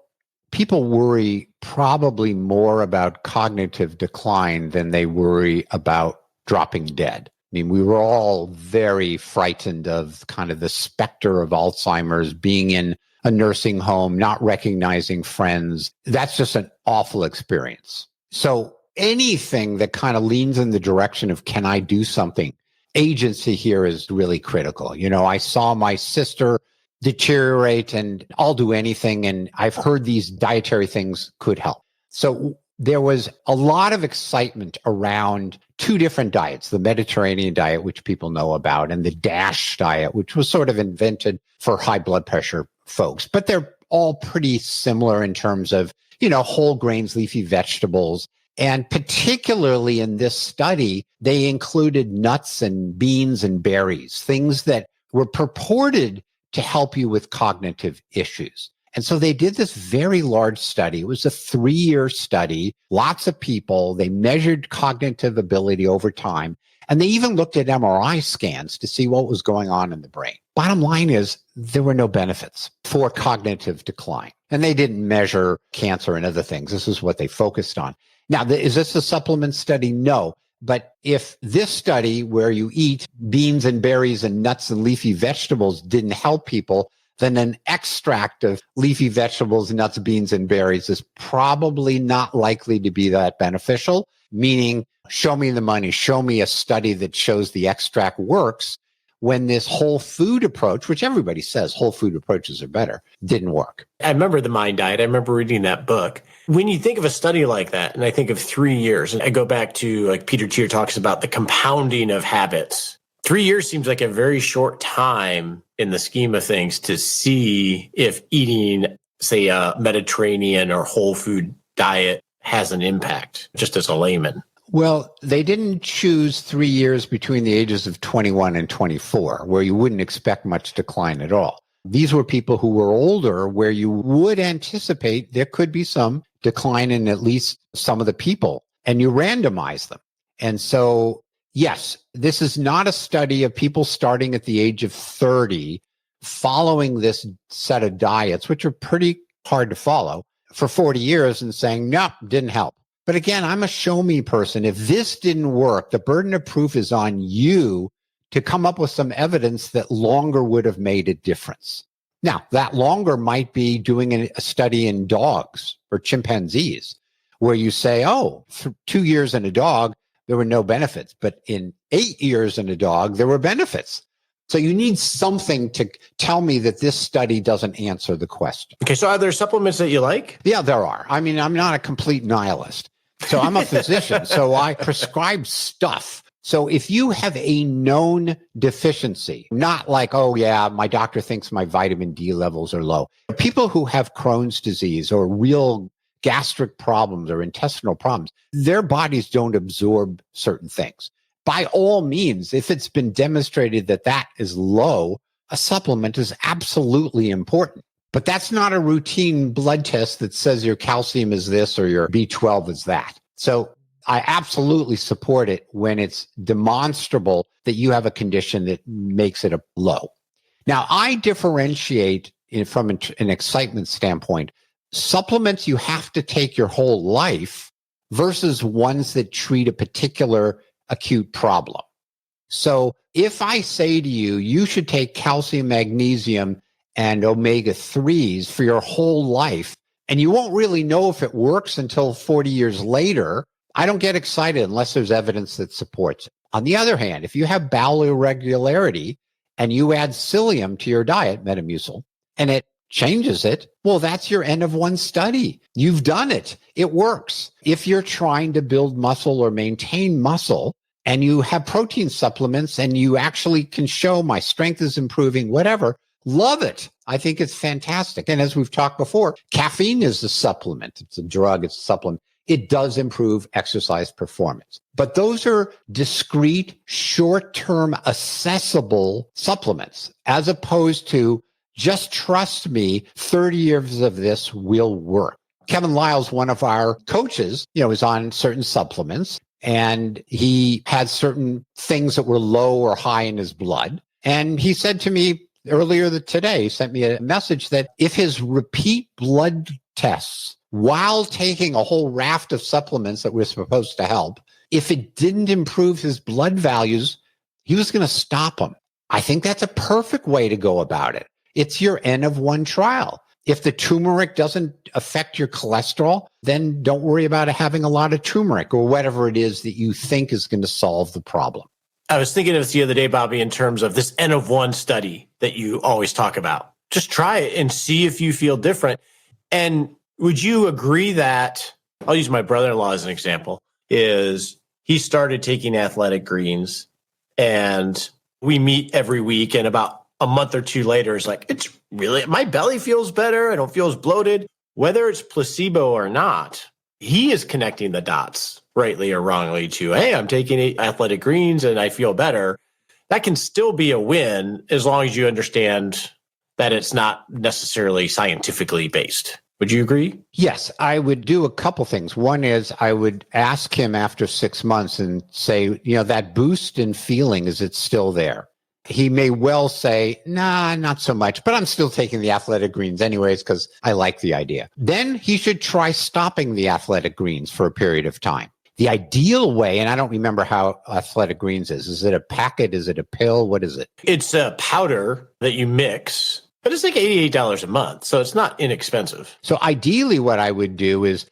people worry probably more about cognitive decline than they worry about dropping dead. I mean, we were all very frightened of kind of the specter of Alzheimer's, being in a nursing home, not recognizing friends. That's just an awful experience. So anything that kind of leans in the direction of, can I do something? Agency here is really critical. I saw my sister deteriorate and I'll do anything. And I've heard these dietary things could help. So there was a lot of excitement around two different diets, the Mediterranean diet, which people know about, and the DASH diet, which was sort of invented for high blood pressure folks. But they're all pretty similar in terms of, whole grains, leafy vegetables. And particularly in this study, they included nuts and beans and berries, things that were purported to help you with cognitive issues. And so they did this very large study. It was a 3-year study, lots of people. They measured cognitive ability over time. And they even looked at MRI scans to see what was going on in the brain. Bottom line is, there were no benefits for cognitive decline. And they didn't measure cancer and other things. This is what they focused on. Now, is this a supplement study? No. But if this study where you eat beans and berries and nuts and leafy vegetables didn't help people, then an extract of leafy vegetables, nuts, beans, and berries is probably not likely to be that beneficial, meaning show me the money, show me a study that shows the extract works, when this whole food approach, which everybody says whole food approaches are better, didn't work. I remember the Mind Diet. I remember reading that book. When you think of a study like that, and I think of 3 years, and I go back to, like, Peter Thiel talks about the compounding of habits. 3 years seems like a very short time in the scheme of things to see if eating, say, a Mediterranean or whole food diet has an impact, just as a layman. Well, they didn't choose 3 years between the ages of 21 and 24, where you wouldn't expect much decline at all. These were people who were older, where you would anticipate there could be some decline in at least some of the people, and you randomize them. And so, yes, this is not a study of people starting at the age of 30, following this set of diets, which are pretty hard to follow, for 40 years and saying, no, didn't help. But again, I'm a show me person. If this didn't work, the burden of proof is on you to come up with some evidence that longer would have made a difference. Now, that longer might be doing a study in dogs or chimpanzees, where you say, oh, for 2 years in a dog, there were no benefits. But in 8 years in a dog, there were benefits. So you need something to tell me that this study doesn't answer the question. Okay, so are there supplements that you like? Yeah, there are. I mean, I'm not a complete nihilist. So I'm a physician, so I prescribe stuff. So if you have a known deficiency, not like, oh yeah, my doctor thinks my vitamin D levels are low. People who have Crohn's disease or real gastric problems or intestinal problems, their bodies don't absorb certain things. By all means, if it's been demonstrated that that is low, a supplement is absolutely important. But that's not a routine blood test that says your calcium is this or your B12 is that. So I absolutely support it when it's demonstrable that you have a condition that makes it a low. Now, I differentiate from an excitement standpoint, supplements you have to take your whole life versus ones that treat a particular acute problem. So if I say to you, you should take calcium, magnesium, and omega-3s for your whole life, and you won't really know if it works until 40 years later, I don't get excited unless there's evidence that supports it. On the other hand, if you have bowel irregularity and you add psyllium to your diet, Metamucil, and it changes it, well, that's your N of 1 study. You've done it. It works. If you're trying to build muscle or maintain muscle and you have protein supplements and you actually can show my strength is improving, whatever, love it. I think it's fantastic. And as we've talked before, caffeine is a supplement. It's a drug. It's a supplement. It does improve exercise performance. But those are discrete, short-term, accessible supplements, as opposed to just trust me, 30 years of this will work. Kevin Lyle's one of our coaches, is on certain supplements, and he had certain things that were low or high in his blood. And he said to me earlier today, he sent me a message that if his repeat blood tests while taking a whole raft of supplements that were supposed to help, if it didn't improve his blood values, he was going to stop them. I think that's a perfect way to go about it. It's your N of 1 trial. If the turmeric doesn't affect your cholesterol, then don't worry about having a lot of turmeric or whatever it is that you think is going to solve the problem. I was thinking of this the other day, Bobby, in terms of this N of 1 study that you always talk about. Just try it and see if you feel different. And would you agree that, I'll use my brother-in-law as an example, is he started taking athletic greens and we meet every week, and about a month or two later, it's like, it's really, my belly feels better. I don't feel as bloated. Whether it's placebo or not, he is connecting the dots, rightly or wrongly, to, hey, I'm taking athletic greens and I feel better. That can still be a win as long as you understand that it's not necessarily scientifically based. Would you agree? Yes, I would do a couple things. One is I would ask him after 6 months and say, that boost in feeling, is it still there? He may well say, nah, not so much, but I'm still taking the athletic greens anyways because I like the idea. Then he should try stopping the athletic greens for a period of time. The ideal way, and I don't remember how athletic greens is it a packet? Is it a pill? What is it? It's a powder that you mix, but it's like $88 a month, so it's not inexpensive. So ideally what I would do is,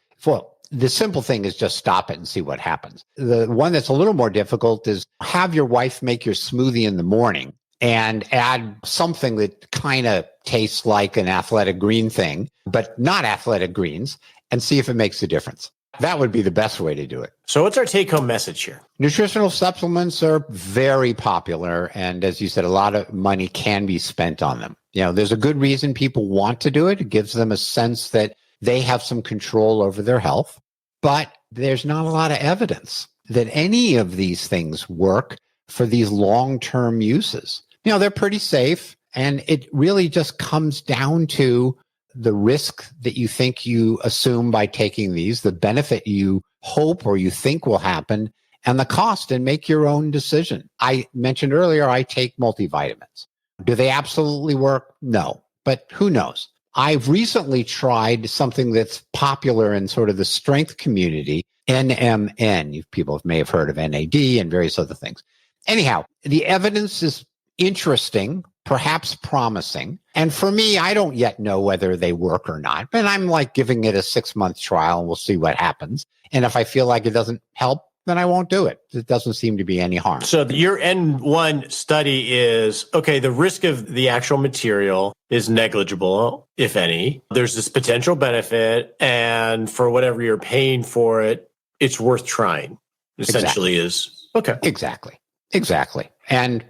the simple thing is just stop it and see what happens. The one that's a little more difficult is have your wife make your smoothie in the morning and add something that kind of tastes like an athletic green thing, but not athletic greens, and see if it makes a difference. That would be the best way to do it. So what's our take-home message here? Nutritional supplements are very popular. And as you said, a lot of money can be spent on them. There's a good reason people want to do it. It gives them a sense that they have some control over their health, but there's not a lot of evidence that any of these things work for these long-term uses. They're pretty safe, and it really just comes down to the risk that you think you assume by taking these, the benefit you hope or you think will happen, and the cost, and make your own decision. I mentioned earlier, I take multivitamins. Do they absolutely work? No, but who knows? I've recently tried something that's popular in sort of the strength community, NMN. People may have heard of NAD and various other things. Anyhow, the evidence is interesting, perhaps promising. And for me, I don't yet know whether they work or not, but I'm like giving it a 6-month trial and we'll see what happens. And if I feel like it doesn't help, then I won't do it. It doesn't seem to be any harm. So your N1 study is, okay, the risk of the actual material is negligible, if any. There's this potential benefit, and for whatever you're paying for it, it's worth trying, essentially. Is okay. Exactly. And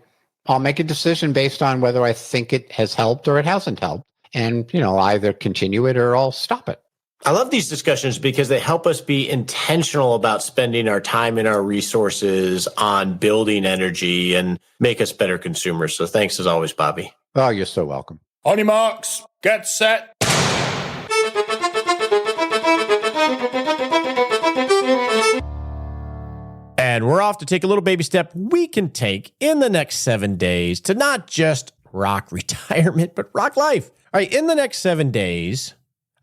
I'll make a decision based on whether I think it has helped or it hasn't helped. And, I'll either continue it or I'll stop it. I love these discussions because they help us be intentional about spending our time and our resources on building energy and make us better consumers. So thanks as always, Bobby. Oh, you're so welcome. On your marks, get set. And we're off to take a little baby step we can take in the next 7 days to not just rock retirement, but rock life. All right, in the next 7 days,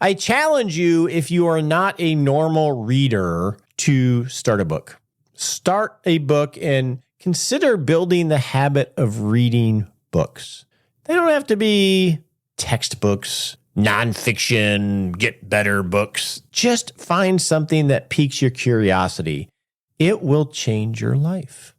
I challenge you, if you are not a normal reader, to start a book. Start a book and consider building the habit of reading books. They don't have to be textbooks, nonfiction, get better books. Just find something that piques your curiosity. It will change your life.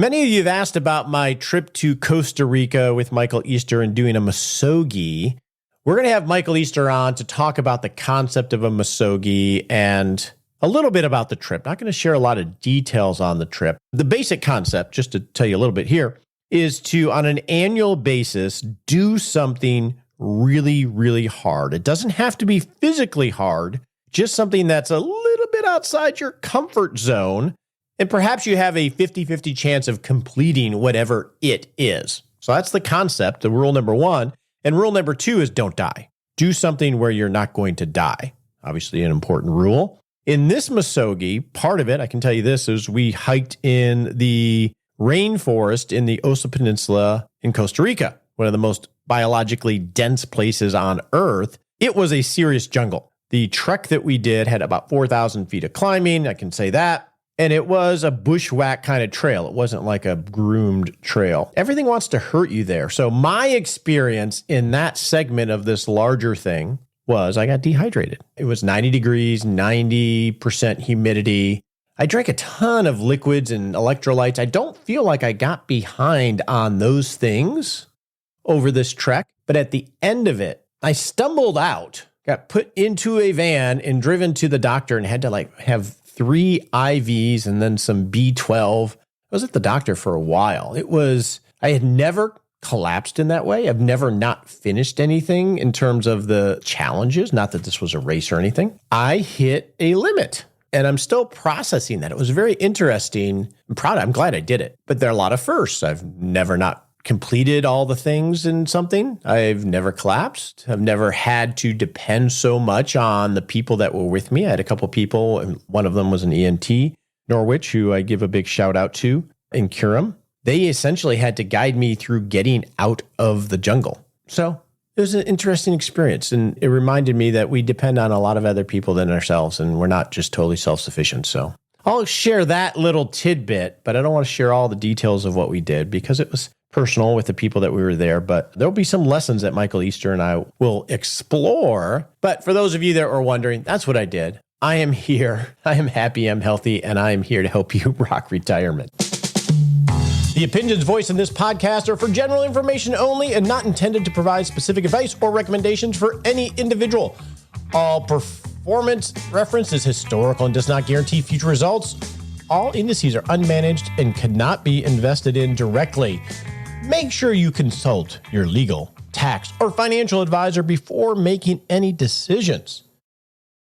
Many of you have asked about my trip to Costa Rica with Michael Easter and doing a masogi. We're going to have Michael Easter on to talk about the concept of a masogi and a little bit about the trip. Not going to share a lot of details on the trip. The basic concept, just to tell you a little bit here, is to, on an annual basis, do something really, really hard. It doesn't have to be physically hard, just something that's a little bit outside your comfort zone. And perhaps you have a 50-50 chance of completing whatever it is. So that's the concept, the rule number one. And rule number two is don't die. Do something where you're not going to die. Obviously an important rule. In this masogi, part of it, I can tell you this, is we hiked in the rainforest in the Osa Peninsula in Costa Rica, one of the most biologically dense places on Earth. It was a serious jungle. The trek that we did had about 4,000 feet of climbing, I can say that. And it was a bushwhack kind of trail. It wasn't like a groomed trail. Everything wants to hurt you there. So my experience in that segment of this larger thing was I got dehydrated. It was 90 degrees, 90% humidity. I drank a ton of liquids and electrolytes. I don't feel like I got behind on those things over this trek. But at the end of it, I stumbled out, got put into a van and driven to the doctor and had to have 3 IVs and then some B12. I was at the doctor for a while. I had never collapsed in that way. I've never not finished anything in terms of the challenges. Not that this was a race or anything. I hit a limit and I'm still processing that. It was very interesting. I'm glad I did it. But there are a lot of firsts. I've never not completed all the things in something. I've never collapsed. I've never had to depend so much on the people that were with me. I had a couple people, and one of them was an ENT, Norwich, who I give a big shout out to in Curum. They essentially had to guide me through getting out of the jungle. So it was an interesting experience. And it reminded me that we depend on a lot of other people than ourselves, and we're not just totally self-sufficient. So I'll share that little tidbit, but I don't want to share all the details of what we did because it was personal with the people that we were there, but there'll be some lessons that Michael Easter and I will explore. But for those of you that were wondering, that's what I did. I am here. I am happy. I'm healthy, and I am here to help you rock retirement. The opinions voiced in this podcast are for general information only and not intended to provide specific advice or recommendations for any individual. All performance reference is historical and does not guarantee future results. All indices are unmanaged and cannot be invested in directly. Make sure you consult your legal, tax, or financial advisor before making any decisions.